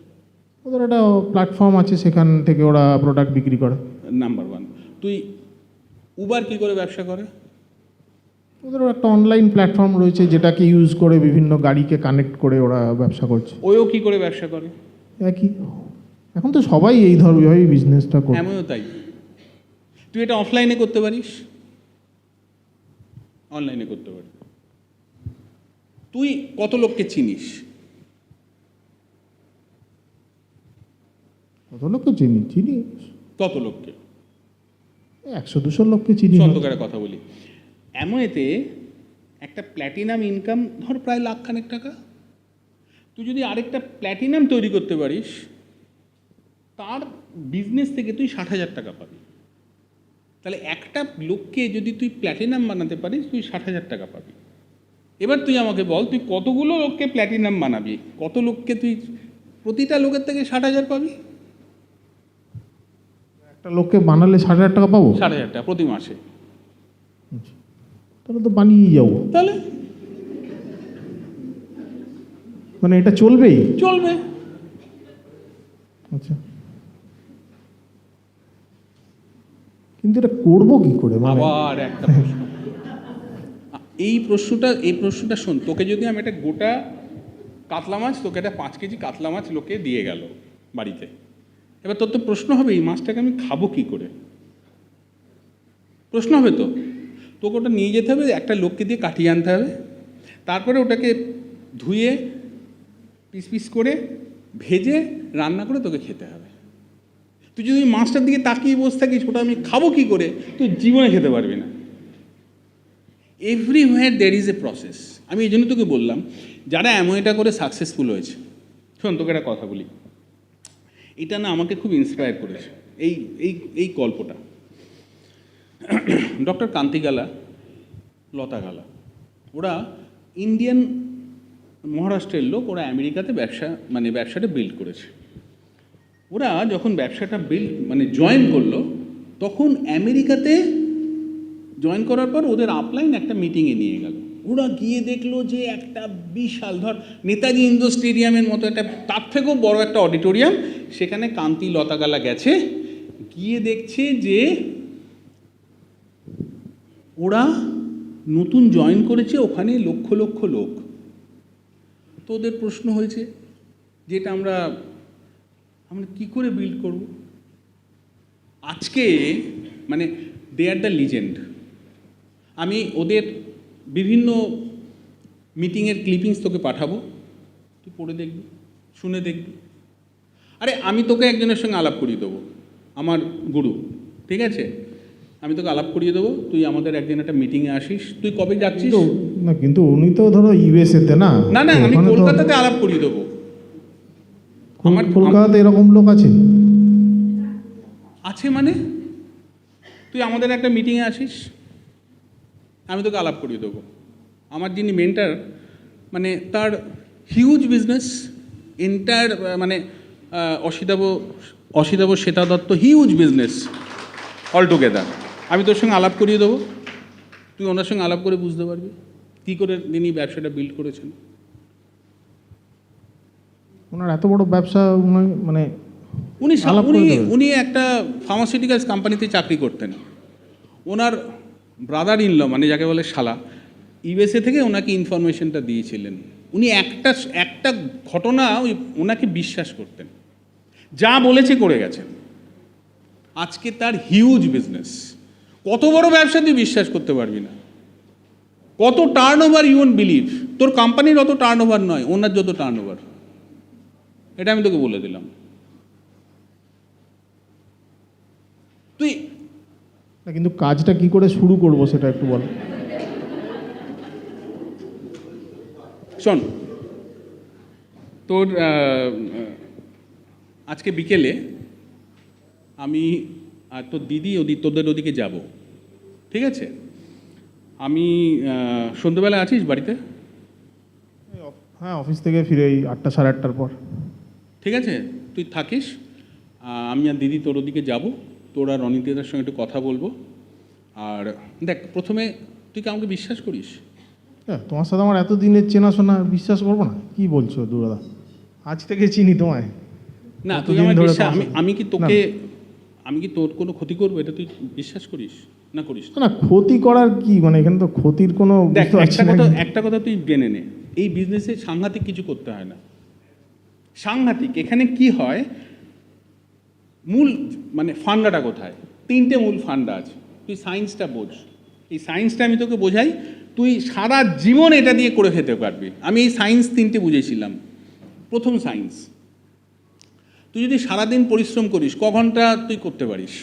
B: ওদের একটা প্ল্যাটফর্ম আছে, সেখান থেকে ওরা প্রোডাক্ট বিক্রি করে।
A: নাম্বার 1। তুই উবার কি করে ব্যবসা করে?
B: ওদেরও একটা অনলাইন প্ল্যাটফর্ম রয়েছে, যেটাকে ইউজ করে বিভিন্ন গাড়িকে কানেক্ট করে ওরা ব্যবসা করছে।
A: ওও কি করে ব্যবসা করে?
B: একই। এখন তো সবাই এই ধরনের বিজনেসটা করে।
A: এমনও তাই। তুই এটা অফলাইনে করতে পারিস, অনলাইনে করতে পারিস। তুই কত লোককে চিনিস?
B: কত লোককে চিনি
A: কত লোককে?
B: 100-200 লোককে চিনি।
A: চন্দকারের কথা বলি। অ্যামওয়েতে একটা প্ল্যাটিনাম ইনকাম ধর প্রায় লাখখানেক টাকা। তুই যদি আরেকটা প্ল্যাটিনাম তৈরি করতে পারিস, তার বিজনেস থেকে তুই 60,000 টাকা পাবি। তাহলে একটা লোককে যদি তুই প্ল্যাটিনাম বানাতে পারিস, তুই 60,000 টাকা পাবি। এবার তুই আমাকে বল, তুই কতগুলো লোককে প্ল্যাটিনাম বানাবি? কত লোককে তুই প্রতিটা লোকের থেকে 60,000 পাবি?
B: একটা লোককে বানালে 60,000 টাকা পাবো?
A: 60,000 টাকা প্রতি মাসে।
B: তাহলে তো বানিয়ে যাবো।
A: তাহলে
B: মানে এটা চলবেই?
A: চলবে।
B: আচ্ছা, কিন্তু এটা করবো কি করে?
A: আবার একটা প্রশ্ন। এই প্রশ্নটা শোন, তোকে যদি আমি একটা গোটা কাতলা মাছ, তোকে একটা 5 কেজি কাতলা মাছ লোকে দিয়ে গেল বাড়িতে, এবার তোর তো প্রশ্ন হবে এই মাছটাকে আমি খাবো কী করে, প্রশ্ন হবে তো। তোকে ওটা নিয়ে যেতে হবে, একটা লোককে দিয়ে কাটিয়ে আনতে হবে, তারপরে ওটাকে ধুয়ে পিস পিস করে ভেজে রান্না করে তোকে খেতে হবে। তুই যদি মাছটার দিকে তাকিয়ে বসে থাকিস ওটা আমি খাবো কী করে, তুই জীবনে খেতে পারবি না। Everywhere there is a process. আমি এই জন্য তোকে বললাম যারা অ্যামওয়েটা করে সাকসেসফুল হয়েছে, শোন তোকে একটা কথা বলি, এটা না আমাকে খুব ইন্সপায়ার করেছে এই এই এই গল্পটা। ডক্টর কান্তিগালা, লতা গালা, ওরা ইন্ডিয়ান মহারাষ্ট্রের লোক, ওরা আমেরিকাতে ব্যবসাটা বিল্ড করেছে। ওরা যখন ব্যবসাটা জয়েন করলো, তখন আমেরিকাতে জয়েন করার পর ওদের আপলাইন একটা মিটিংয়ে নিয়ে গেল। ওরা গিয়ে দেখলো যে একটা বিশাল, ধর নেতাজি ইন্ডোর স্টেডিয়ামের মতো একটা, তার থেকেও বড় একটা অডিটোরিয়াম, সেখানে কান্তি লতাগালা গেছে, গিয়ে দেখছে যে ওরা নতুন জয়েন করেছে, ওখানে লক্ষ লক্ষ লোক। তো ওদের প্রশ্ন হয়েছে যেটা আমরা কি করে বিল্ড করব। আজকে দে আর দ্য লিজেন্ড। আমি ওদের বিভিন্ন মিটিংয়ের ক্লিপিংস তোকে পাঠাবো, তুই পড়ে দেখবি, শুনে দেখবি। আরে আমি তোকে একজনের সঙ্গে আলাপ করিয়ে দেবো, আমার গুরু, ঠিক আছে, আমি তোকে আলাপ করিয়ে দেবো, তুই আমাদের একদিন একটা মিটিংয়ে আসিস। তুই কবে যাচ্ছিস?
B: না কিন্তু উনি তো ধরো ইউএসএতে না।
A: না না, আমি কলকাতাতে আলাপ করিয়ে দেবো।
B: আমার কলকাতাতে এরকম লোক আছে
A: তুই আমাদের একটা মিটিংয়ে আসিস, আমি তোকে আলাপ করিয়ে দেবো। আমার যিনি মেন্টার, তার huge business, entire Asitabha Shweta Dutta, huge business all together. আমি তোর সঙ্গে আলাপ করিয়ে দেবো, তুই ওনার সঙ্গে আলাপ করে বুঝতে পারবি কী করে তিনি ব্যবসাটা বিল্ড করেছেন।
B: ওনার এত বড় ব্যবসা,
A: উনি একটা ফার্মাসিউটিক্যালস কোম্পানিতে চাকরি করতেন। ওনার ব্রাদার ইনল, যাকে বলে শালা, ইউএসএ থেকে ওনাকে ইনফরমেশনটা দিয়েছিলেন। উনি একটা ঘটনা ওনাকে বিশ্বাস করতেন, যা বলেছে করে গেছেন। আজকে তার হিউজ বিজনেস, কত বড় ব্যবসা তুই বিশ্বাস করতে পারবি না। কত turnover, you won't believe. তোর কোম্পানির অত টার্ন ওভার নয়, ওনার যত টার্ন ওভার। এটা আমি তোকে বলে দিলাম। তুই
B: কিন্তু কাজটা কি করে শুরু করবো সেটা একটু বল।
A: শোন, তোর আজকে বিকেলে আমি আর তোর দিদি তোদের ওদিকে যাব, ঠিক আছে? আমি সন্ধ্যেবেলা আছিস বাড়িতে?
B: হ্যাঁ, অফিস থেকে ফিরে 8টা সাড়ে 8টার পর।
A: ঠিক আছে, তুই থাকিস, আমি আর দিদি তোর ওদিকে যাবো, তোর আর রনিতেদার সঙ্গে একটু কথা বলবো। আর দেখ, প্রথমে তুই কি আমাকে বিশ্বাস করিস?
B: হ্যাঁ, তোমার সাথে আমার এতদিনের চেনাশোনা, বিশ্বাস করবো না? কি বলছো দুরাদা, আজ থেকে চিনি তোমায়।
A: না, তুই আমার বিশ্বাস, আমি কি তোর কোনো ক্ষতি করবো এটা তুই বিশ্বাস করিস না করিস?
B: না, ক্ষতি করার কি, এখানে তো ক্ষতির কোনো।
A: দেখ, একটা কথা তুই জেনে নে, এই বিজনেসে সাংঘাতিক কিছু করতে হয় না। সাংঘাতিক এখানে কি হয়, মূল ফান্ডাটা কোথায়? 3টে মূল ফান্ডা আছে। তুই সায়েন্সটা বোঝ, এই সায়েন্সটা আমি তোকে বোঝাই, তুই সারা জীবন এটা দিয়ে করে খেতে পারবি। আমি এই সায়েন্স 3টে বুঝেছিলাম। প্রথম সায়েন্স, তুই যদি সারাদিন পরিশ্রম করিস, ক ঘন্টা তুই করতে পারিস?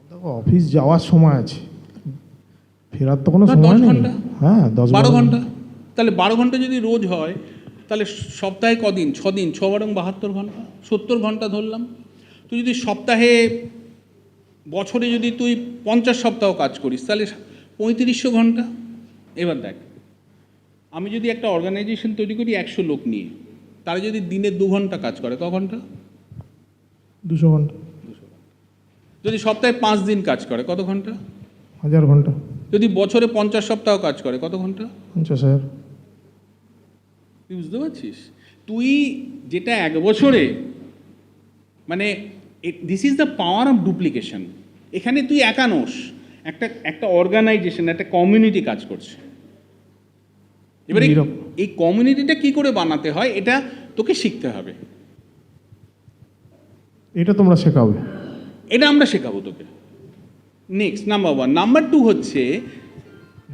B: দেখো, অফিস যাওয়ার সময় আছে, ফেরার তো কোনো সময়
A: 10
B: নেই।
A: ঘন্টা,
B: হ্যাঁ,
A: 12 ঘন্টা। তাহলে 12 ঘন্টা যদি রোজ হয়, তাহলে সপ্তাহে কদিন? 6 দিন, 6 বারং 72 ঘন্টা, 70 ঘন্টা ধরলাম। তুই যদি সপ্তাহে, বছরে যদি তুই 50 সপ্তাহ কাজ করিস, তাহলে 3500 ঘন্টা। এবার দেখ, আমি যদি একটা অর্গানাইজেশন তৈরি করি 100 লোক নিয়ে, তারা যদি দিনে 2 ঘন্টা কাজ করে, ক ঘন্টা?
B: 200 ঘন্টা।
A: যদি সপ্তাহে 5 দিন কাজ করে, কত ঘন্টা?
B: 1000 ঘন্টা।
A: যদি বছরে 50 সপ্তাহ কাজ করে, কত ঘন্টা?
B: 50,000।
A: তুই বুঝতে পারছিস? তুই যেটা 1 বছরে, this is the power of duplication. এখানে তুই একা নোস, একটা অর্গানাইজেশন, একটা কমিউনিটি কাজ করছে। এবারে এই কমিউনিটিটা কি করে বানাতে হয়, এটা তোকে শিখতে হবে।
B: এটা তোমরা শেখাবে?
A: এটা আমরা শেখাবো তোকে। Next, number 1। নাম্বার 2 হচ্ছে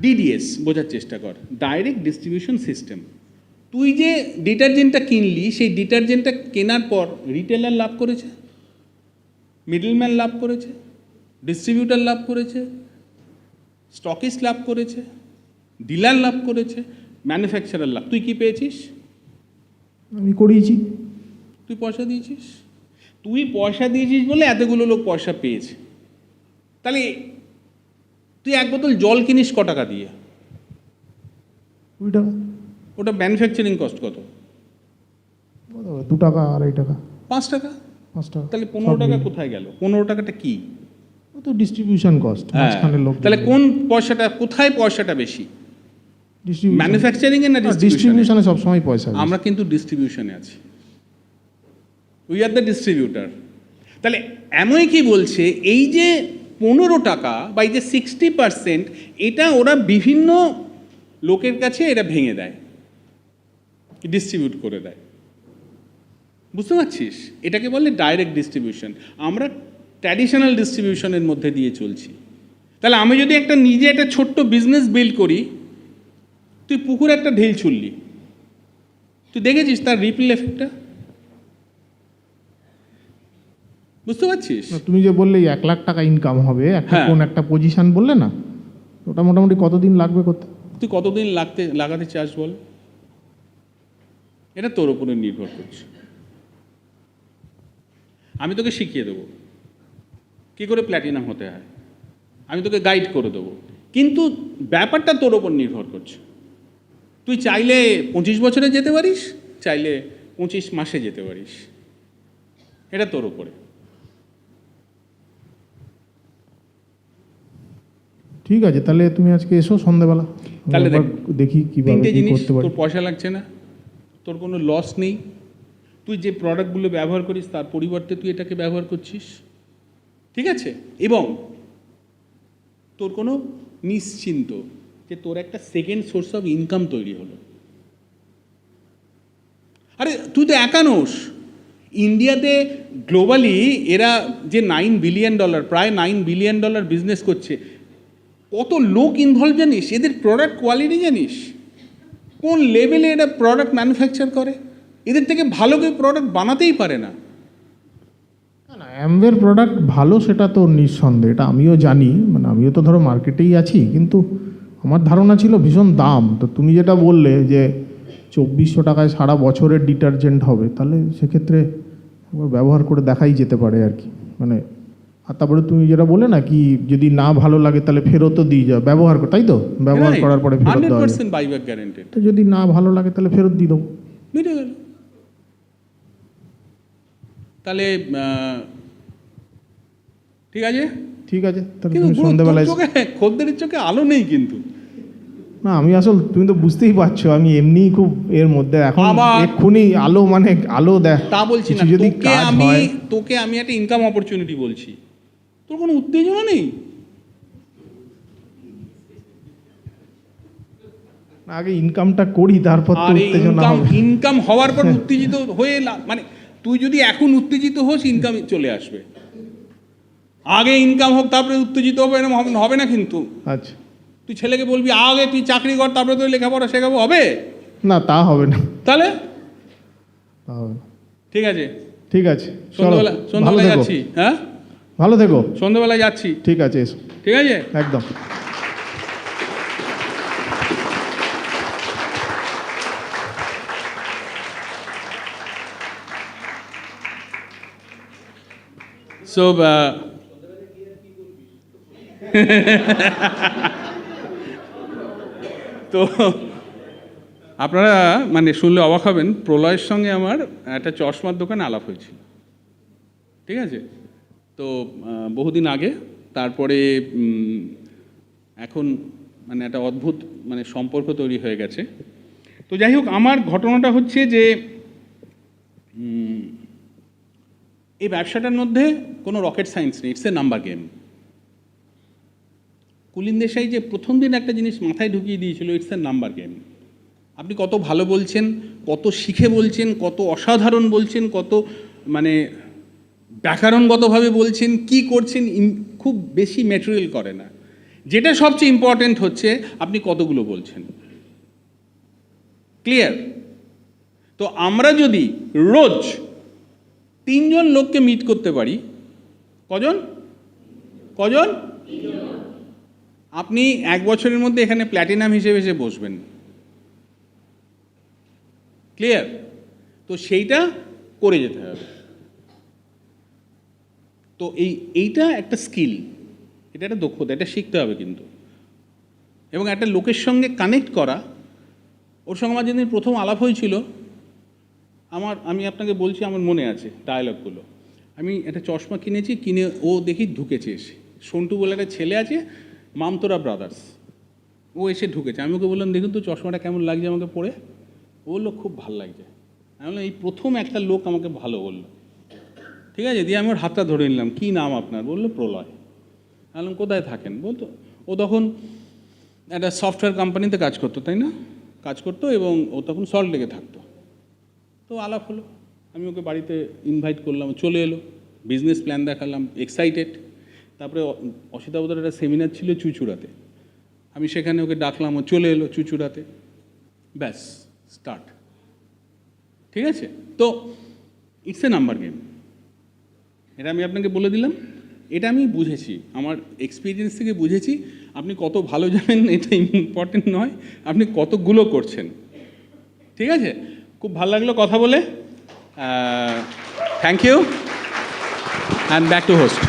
A: ডিডিএস, বোঝার চেষ্টা কর, ডাইরেক্ট ডিস্ট্রিবিউশন সিস্টেম। তুই যে ডিটারজেন্টটা কিনলি, সেই ডিটারজেন্টটা কেনার পর রিটেলার লাভ করেছে, মিডলম্যান লাভ করেছে, ডিস্ট্রিবিউটার লাভ করেছে, স্টকিস্ট লাভ করেছে, ডিলার লাভ করেছে, ম্যানুফ্যাকচারার লাভ। তুই কি পেয়েছিস?
B: আমি করিয়েছি।
A: তুই পয়সা দিয়েছিস। তুই পয়সা দিয়েছিস বলে এতগুলো লোক পয়সা পেয়েছে। তাহলে তুই এক বোতল জল কিনিস ক টাকা দিয়ে?
B: 2 টাকা।
A: ওটা ম্যানুফ্যাকচারিং কস্ট কত?
B: 2 টাকা, 2.5 টাকা,
A: 5 টাকা।
B: 5 টাকা।
A: তাহলে 15 টাকা কোথায় গেল? 15 টাকাটা কি?
B: ও তো ডিস্ট্রিবিউশন কস্ট, মাঝখানে লোক।
A: তাহলে কোন পয়সাটা, কোথায় পয়সাটা বেশি? ম্যানুফ্যাকচারিং এ না
B: ডিস্ট্রিবিউশনে? সবসময় পয়সা।
A: আমরা কিন্তু ডিস্ট্রিবিউশনে আছি, উই আর দ্য ডিস্ট্রিবিউটার। তাহলে এমনই কি বলছে, এই যে 15 টাকা বা এই যে 60%, এটা ওরা বিভিন্ন লোকের কাছে এটা ভেঙে দেয়, ডিস্ট্রিবিউট করে দেয়। বুঝতে পারছিস? এটাকে বলে ডাইরেক্ট ডিস্ট্রিবিউশন। আমরা ট্র্যাডিশনাল ডিস্ট্রিবিউশনের মধ্যে দিয়ে চলছি। তাহলে আমি যদি একটা নিজে একটা ছোট্ট বিজনেস বিল্ড করি, তুই পুকুরে একটা ঢিল ছুড়লি, তুই দেখেছিস তার রিপল এফেক্টটা? বুঝতে পারছিস?
B: তুমি যে বললে 1 লাখ টাকা ইনকাম হবে একটা,
A: হ্যাঁ।
B: কোন একটা পজিশন বললে না, ওটা মোটামুটি কতদিন লাগবে করতে?
A: তুই কতদিন লাগাতে চাস বল? এটা তোর উপরে নির্ভর করছে। আমি তোকে শিখিয়ে দেবো কী করে প্ল্যাটিনাম হতে হয়, আমি তোকে গাইড করে দেবো, কিন্তু ব্যাপারটা তোর ওপর নির্ভর করছে। তুই চাইলে 25 বছরে যেতে পারিস, চাইলে 25 মাসে যেতে পারিস, এটা তোর ওপরে।
B: ঠিক আছে, তাহলে তুমি আজকে এসো সন্ধ্যাবেলা,
A: তাহলে
B: দেখি কিভাবে
A: 3টে
B: কি
A: জিনিস,
B: করতে পারি।
A: তোর পয়সা লাগছে না, তোর কোনো লস নেই, তুই যে প্রোডাক্টগুলো ব্যবহার করিস তার পরিবর্তে তুই এটাকে ব্যবহার করছিস, ঠিক আছে? এবং তোর কোনো নিশ্চিন্ত যে তোর একটা সেকেন্ড সোর্স অফ ইনকাম তৈরি হলো। আরে তুই তো একা নোস, ইন্ডিয়াতে গ্লোবালি এরা যে $9 বিলিয়ন, প্রায় $9 বিলিয়ন বিজনেস করছে, কত লোক ইনভলভ জানিস? এদের প্রোডাক্ট কোয়ালিটি জানিস? কোন লেভেলে এরা প্রোডাক্ট ম্যানুফ্যাকচার করে? এদের থেকে ভালো কেউ প্রোডাক্ট বানাতেই পারে না।
B: না, অ্যামওয়ের প্রোডাক্ট ভালো, সেটা তো নিঃসন্দেহ, এটা আমিও জানি, মানে আমিও তো ধরো মার্কেটেই আছি, কিন্তু আমার ধারণা ছিল ভীষণ দাম। তো তুমি যেটা বললে যে 2400 টাকায় সারা বছরের ডিটারজেন্ট হবে, তাহলে সেক্ষেত্রে একবার ব্যবহার করে দেখাই যেতে পারে আর কি। মানে আর তারপরে তুমি যেটা বলে না কি, যদি না ভালো লাগে তাহলে ফেরতও দিয়ে যাও, ব্যবহার করে, তাই তো? ব্যবহার করার পরে ফেরত দেওয়া যায়।
A: 100% বাইব্যাক গ্যারান্টেড।
B: তো যদি না ভালো লাগে তাহলে ফেরত দিয়ে দেবো।
A: মিটে গেল। তাহলে ঠিক আছে,
B: ঠিক আছে, তাহলে
A: কিন্তু
B: তুমি সন্ধ্যাবেলায়
A: খদ্দেরের চোখে আলো নেই কিন্তু।
B: না, আমি আসলে তুমি তো বুঝতেই পারছো, আমি এমনিই খুব এর মধ্যে এখন
A: আবার-
B: এক্ষুনি আলো, মানে আলো দেখ,
A: তা বলছি না,
B: কিছু যদি কাজ হয়।
A: তোকে আমি একটা ইনকাম অপরচুনিটি বলছি, তোর কোনো উত্তেজনা নেই।
B: আগে ইনকামটা করি, তারপর তো
A: আর
B: উত্তেজনা হবে।
A: ইনকাম হওয়ার পর উত্তেজিত হয়ে মানে তুই যদি এখন উত্তেজিত হোস, ইনকাম চলে আসবে। আগে ইনকাম হোক তারপরে উত্তেজিত হবে, এরকম হবে না কিন্তু।
B: আচ্ছা,
A: তুই ছেলেকে বলবি আগে তুই চাকরি কর, তারপরে তুই লেখাপড়া শেখাবো, হবে?
B: না তা হবে না,
A: তাহলে
B: তা হবে না।
A: ঠিক আছে,
B: ঠিক আছে,
A: সন্ধ্যাবেলায় যাচ্ছি। হ্যাঁ,
B: ভালো থেকো।
A: সন্ধ্যাবেলায় যাচ্ছি,
B: ঠিক আছে, এসো।
A: ঠিক আছে।
B: একদম।
A: সো তো আপনারা মানে শুনলে অবাক হবেন, প্রলয়ের সঙ্গে আমার একটা চশমার দোকানে আলাপ হয়েছিল, ঠিক আছে? তো বহুদিন আগে, তারপরে এখন মানে একটা অদ্ভুত মানে সম্পর্ক তৈরি হয়ে গেছে। তো যাই হোক, আমার ঘটনাটা হচ্ছে যে এই ব্যবসাটার মধ্যে কোনো রকেট সায়েন্স নেই, it's a number game. Cooling Desai যে প্রথম দিন একটা জিনিস মাথায় ঢুকিয়ে দিয়েছিল, ইটস এ নাম্বার গেম। আপনি কত ভালো বলছেন, কত শিখে বলছেন, কত অসাধারণ বলছেন, কত মানে ব্যাকরণগতভাবে বলছেন, কি করছেন, খুব বেশি ম্যাটেরিয়াল করে না। যেটা সবচেয়ে ইম্পর্ট্যান্ট হচ্ছে আপনি কতগুলো বলছেন। ক্লিয়ার? তো আমরা যদি রোজ 3 জন লোককে মিট করতে পারি, কজন? আপনি 1 বছরের মধ্যে এখানে প্ল্যাটিনাম হিসেবে এসে বসবেন। ক্লিয়ার? তো সেইটা করে যেতে হবে। তো এইটা একটা স্কিল, এটা একটা দক্ষতা, এটা শিখতে হবে কিন্তু। এবং একটা লোকের সঙ্গে কানেক্ট করা, ওর সঙ্গে আমার যেদিন প্রথম আলাপ হয়েছিল, আমি আপনাকে বলছি, আমার মনে আছে ডায়ালগগুলো। আমি একটা চশমা কিনেছি, কিনে ও দেখি ঢুকেছে এসে, সন্টু বলে একটা ছেলে আছে, মামতোরা ব্রাদার্স, ও এসে ঢুকেছে। আমি ওকে বললাম, দেখুন তো চশমাটা কেমন লাগছে আমাকে পরে। ও বললো খুব ভালো লাগছে। আমি বললাম এই প্রথম একটা লোক আমাকে ভালো বললো। ঠিক আছে, দিয়ে আমি ওর হাতটা ধরে নিলাম, কী নাম আপনার? বললো প্রলয়। আমি বললাম কোথায় থাকেন? বলতো ও তখন একটা সফটওয়্যার কোম্পানিতে কাজ করতো, তাই না? কাজ করতো, এবং ও তখন সল্টলেকে থাকতো। তো আলাপ হলো, আমি ওকে বাড়িতে ইনভাইট করলাম, চলে এলো, বিজনেস প্ল্যান দেখালাম, এক্সাইটেড। তারপরে অসিতাবদের একটা সেমিনার ছিল চুঁচুড়াতে, আমি সেখানে ওকে ডাকলাম, ও চলে এলো চুঁচুড়াতে, ব্যাস স্টার্ট। ঠিক আছে? তো ইটস এ নাম্বার গেম, এটা আমি আপনাকে বলে দিলাম। এটা আমি বুঝেছি, আমার এক্সপিরিয়েন্স থেকে বুঝেছি। আপনি কত ভালো জানেন এটা ইম্পর্টেন্ট নয়, আপনি কতগুলো করছেন। ঠিক আছে? খুব ভালো লাগলো কথা বলে। Thank you, and back to host.